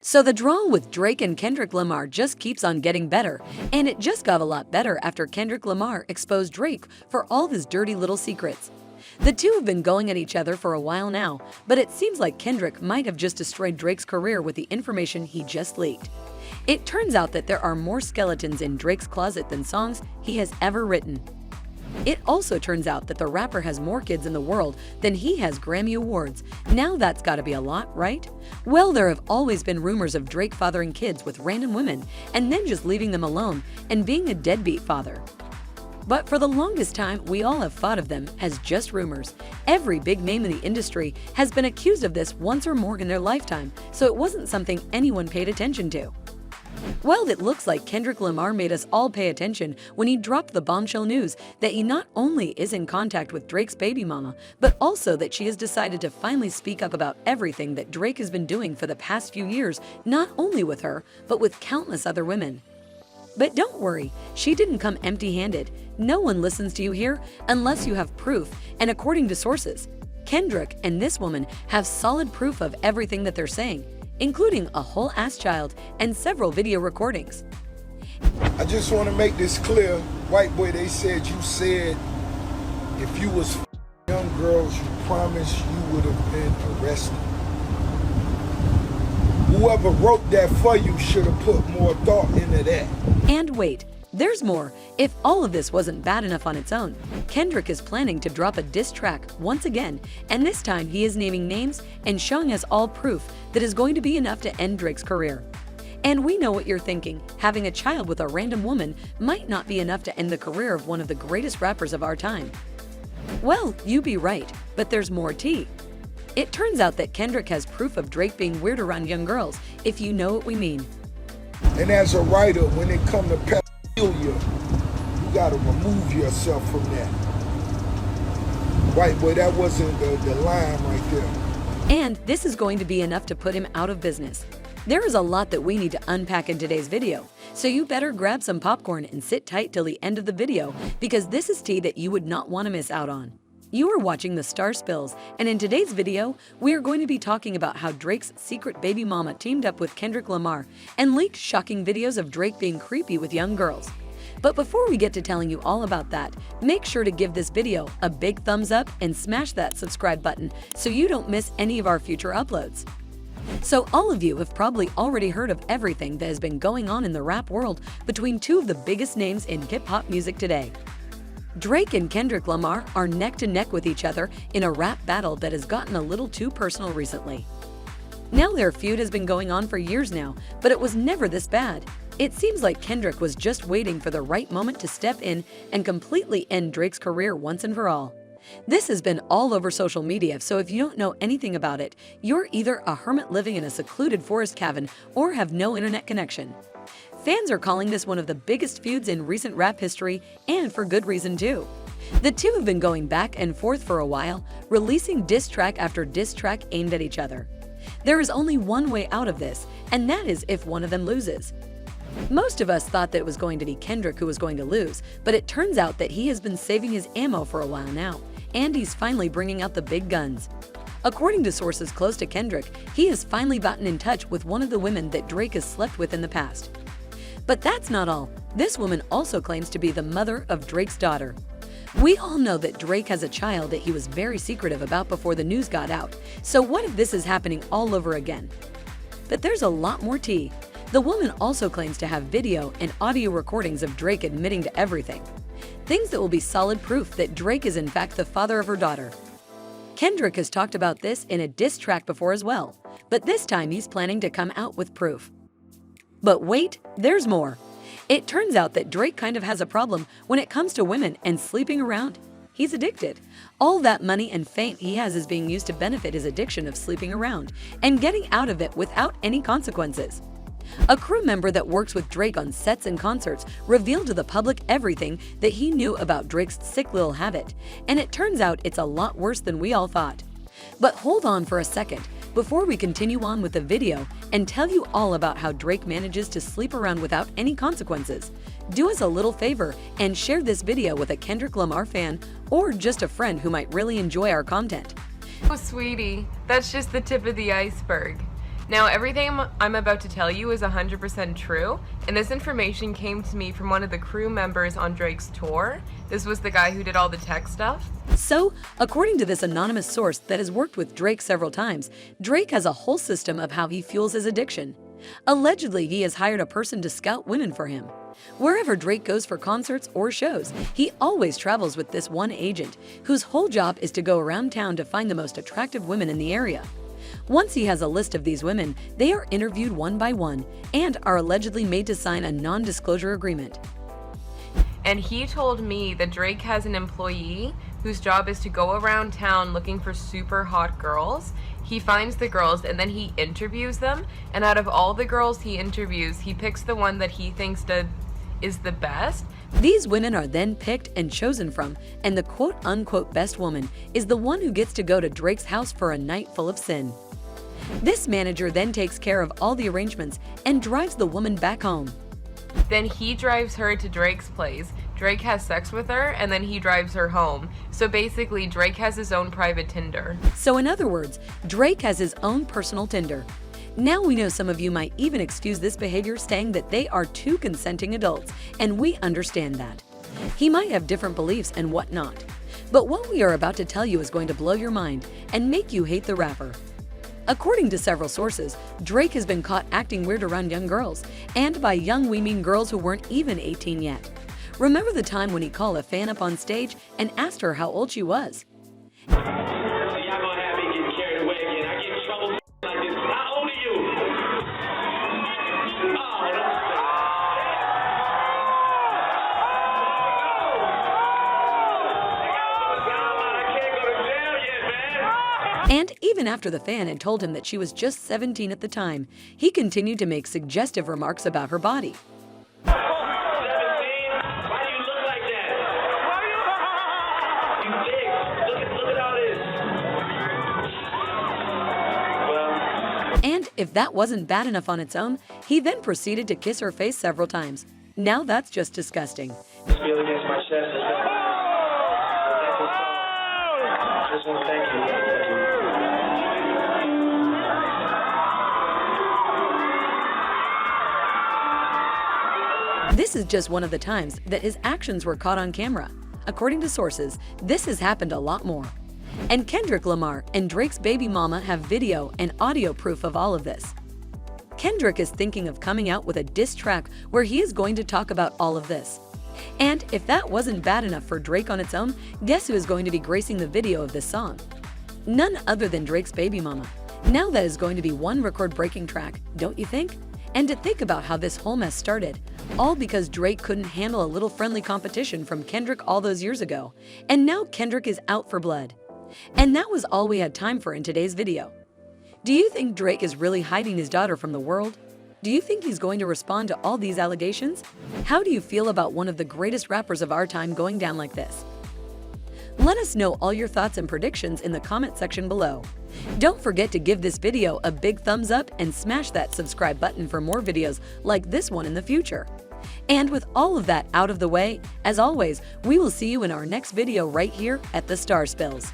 So the draw with Drake and Kendrick Lamar just keeps on getting better, and it just got a lot better after Kendrick Lamar exposed Drake for all of his dirty little secrets. The two have been going at each other for a while now, but it seems like Kendrick might have just destroyed Drake's career with the information he just leaked. It turns out that there are more skeletons in Drake's closet than songs he has ever written. It also turns out that the rapper has more kids in the world than he has Grammy Awards. Now that's gotta be a lot, right? Well, there have always been rumors of Drake fathering kids with random women and then just leaving them alone and being a deadbeat father. But for the longest time, we all have thought of them as just rumors. Every big name in the industry has been accused of this once or more in their lifetime, so it wasn't something anyone paid attention to. Well, it looks like Kendrick Lamar made us all pay attention when he dropped the bombshell news that he not only is in contact with Drake's baby mama, but also that she has decided to finally speak up about everything that Drake has been doing for the past few years, not only with her, but with countless other women. But don't worry, she didn't come empty-handed. No one listens to you here unless you have proof, and according to sources, Kendrick and this woman have solid proof of everything that they're saying, including a whole ass child and several video recordings. I just want to make this clear. White boy, they said you said if you was young girls, you promised you would have been arrested. Whoever wrote that for you should have put more thought into that. And wait, there's more. If all of this wasn't bad enough on its own, Kendrick is planning to drop a diss track once again, and this time he is naming names and showing us all proof that is going to be enough to end Drake's career. And we know what you're thinking. Having a child with a random woman might not be enough to end the career of one of the greatest rappers of our time. Well, you be right, but there's more tea. It turns out that Kendrick has proof of Drake being weird around young girls, if you know what we mean. And as a writer, when it come to pedophilia, you gotta remove yourself from that. White boy, that wasn't the line right there. And this is going to be enough to put him out of business. There is a lot that we need to unpack in today's video, so you better grab some popcorn and sit tight till the end of the video, because this is tea that you would not want to miss out on. You are watching The Star Spills, and in today's video, we are going to be talking about how Drake's secret baby mama teamed up with Kendrick Lamar and leaked shocking videos of Drake being creepy with young girls. But before we get to telling you all about that, make sure to give this video a big thumbs up and smash that subscribe button so you don't miss any of our future uploads. So all of you have probably already heard of everything that has been going on in the rap world between two of the biggest names in hip-hop music today. Drake and Kendrick Lamar are neck to neck with each other in a rap battle that has gotten a little too personal recently. Now their feud has been going on for years now, but it was never this bad. It seems like Kendrick was just waiting for the right moment to step in and completely end Drake's career once and for all. This has been all over social media, so if you don't know anything about it, you're either a hermit living in a secluded forest cabin or have no internet connection. Fans are calling this one of the biggest feuds in recent rap history, and for good reason too. The two have been going back and forth for a while, releasing diss track after diss track aimed at each other. There is only one way out of this, and that is if one of them loses. Most of us thought that it was going to be Kendrick who was going to lose, but it turns out that he has been saving his ammo for a while now, and he's finally bringing out the big guns. According to sources close to Kendrick, he has finally gotten in touch with one of the women that Drake has slept with in the past. But that's not all. This woman also claims to be the mother of Drake's daughter. We all know that Drake has a child that he was very secretive about before the news got out, so what if this is happening all over again? But there's a lot more tea. The woman also claims to have video and audio recordings of Drake admitting to everything. Things that will be solid proof that Drake is in fact the father of her daughter. Kendrick has talked about this in a diss track before as well, but this time he's planning to come out with proof. But wait, there's more. It turns out that Drake kind of has a problem when it comes to women and sleeping around. He's addicted. All that money and fame he has is being used to benefit his addiction of sleeping around and getting out of it without any consequences. A crew member that works with Drake on sets and concerts revealed to the public everything that he knew about Drake's sick little habit, and it turns out it's a lot worse than we all thought. But hold on for a second before we continue on with the video and tell you all about how Drake manages to sleep around without any consequences. Do us a little favor and share this video with a Kendrick Lamar fan or just a friend who might really enjoy our content. Oh, sweetie, that's just the tip of the iceberg. Now, everything I'm about to tell you is 100% true, and this information came to me from one of the crew members on Drake's tour. This was the guy who did all the tech stuff. So, according to this anonymous source that has worked with Drake several times, Drake has a whole system of how he fuels his addiction. Allegedly, he has hired a person to scout women for him. Wherever Drake goes for concerts or shows, he always travels with this one agent, whose whole job is to go around town to find the most attractive women in the area. Once he has a list of these women, they are interviewed one by one and are allegedly made to sign a non-disclosure agreement. And he told me that Drake has an employee whose job is to go around town looking for super hot girls. He finds the girls and then he interviews them, and out of all the girls he interviews, he picks the one that he thinks is the best. These women are then picked and chosen from, and the quote-unquote best woman is the one who gets to go to Drake's house for a night full of sin. This manager then takes care of all the arrangements and drives the woman back home. Then he drives her to Drake's place. Drake has sex with her, and then he drives her home. So basically, Drake has his own private Tinder. So in other words, Drake has his own personal Tinder. Now we know some of you might even excuse this behavior saying that they are two consenting adults, and we understand that. He might have different beliefs and whatnot. But what we are about to tell you is going to blow your mind and make you hate the rapper. According to several sources, Drake has been caught acting weird around young girls, and by young we mean girls who weren't even 18 yet. Remember the time when he called a fan up on stage and asked her how old she was? Y'all gonna have me getting carried away again. I get in trouble like this. How old are you? I can't go to jail yet, man. And even after the fan had told him that she was just 17 at the time, he continued to make suggestive remarks about her body. 17? Why do you look like that? You big. Look at all this. Well. And if that wasn't bad enough on its own, he then proceeded to kiss her face several times. Now that's just disgusting. Feel against my chest. I just want to thank you. This is just one of the times that his actions were caught on camera. According to sources, this has happened a lot more. And Kendrick Lamar and Drake's baby mama have video and audio proof of all of this. Kendrick is thinking of coming out with a diss track where he is going to talk about all of this. And if that wasn't bad enough for Drake on its own, guess who is going to be gracing the video of this song? None other than Drake's baby mama. Now that is going to be one record-breaking track, don't you think? And to think about how this whole mess started, all because Drake couldn't handle a little friendly competition from Kendrick all those years ago, and now Kendrick is out for blood. And that was all we had time for in today's video. Do you think Drake is really hiding his daughter from the world? Do you think he's going to respond to all these allegations? How do you feel about one of the greatest rappers of our time going down like this? Let us know all your thoughts and predictions in the comment section below. Don't forget to give this video a big thumbs up and smash that subscribe button for more videos like this one in the future. And with all of that out of the way, as always, we will see you in our next video right here at the Star Spills.